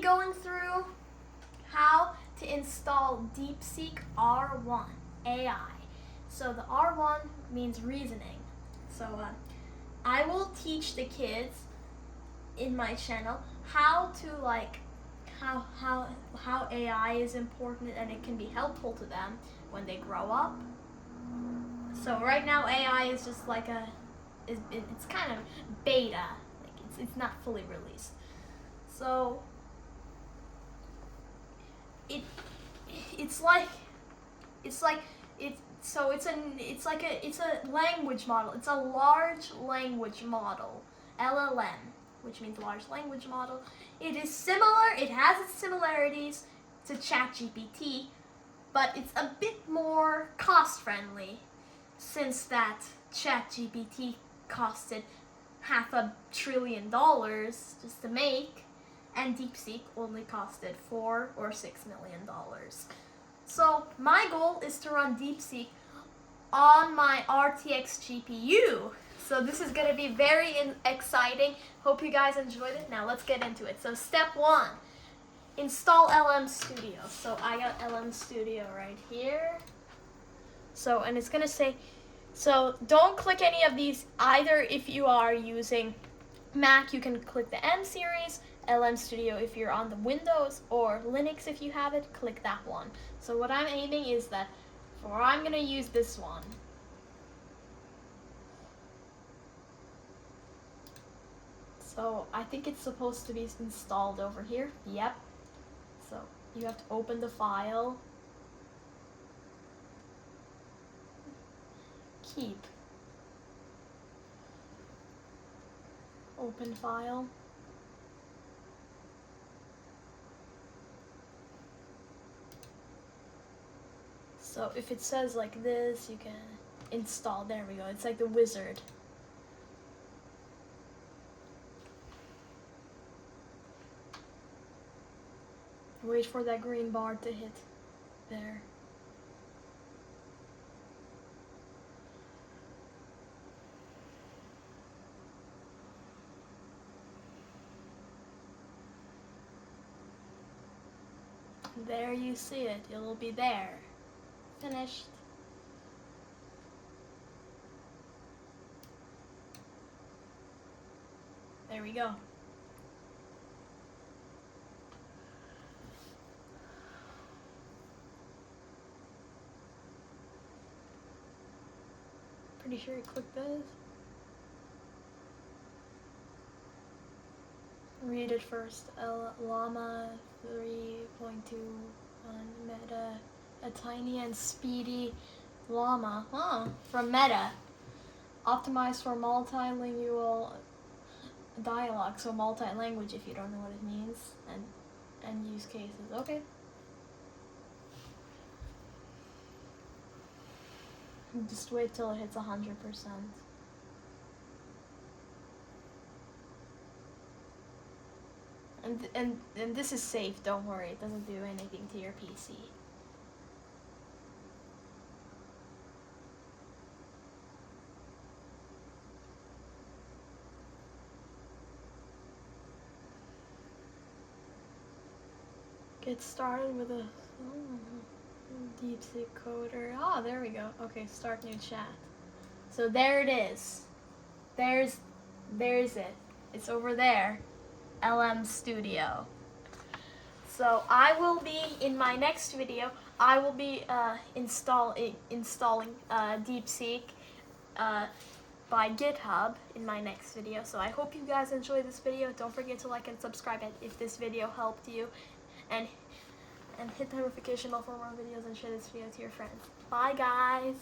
going through how to install DeepSeek R1 AI. So the R1 means reasoning. So I will teach the kids in my channel how to how AI is important and it can be helpful to them when they grow up. So right now AI is just like it's kind of beta, like it's not fully released. So it's a language model. It's a large language model, LLM, which means large language model. It is similar. It has its similarities to ChatGPT, but it's a bit more cost friendly, since that ChatGPT costed $500 billion just to make, and DeepSeek only costed $4 or $6 million. So my goal is to run DeepSeek on my RTX GPU. So this is going to be very exciting. Hope you guys enjoyed it. Now let's get into it. So step 1, install LM Studio. So I got LM Studio right here. So, and it's going to say, so don't click any of these either. If you are using Mac, you can click the M series, LM Studio if you're on the Windows, or Linux if you have it, click that one. So what I'm aiming is that, I'm going to use this one. So I think it's supposed to be installed over here. Yep. So you have to open the file. Keep. Open file. So if it says like this, you can install. There we go. It's like the wizard. Wait for that green bar to hit there. There you see it. It'll be there. Finished. There we go. Pretty sure you click this. Read it first. Llama 3.2 on Meta. A tiny and speedy llama. From Meta. Optimized for multilingual dialogue. So multi-language if you don't know what it means. And use cases. Okay. Just wait till it hits 100%. And this is safe, don't worry, it doesn't do anything to your PC. Get started with a DeepSeek coder. Ah, there we go. Okay, start new chat. So there it is. There's it. It's over there. LM Studio. So I will be, in my next video, I will be installing DeepSeek by GitHub in my next video. So I hope you guys enjoyed this video. Don't forget to like and subscribe if this video helped you, and hit the notification bell for more videos, and share this video to your friends. Bye guys!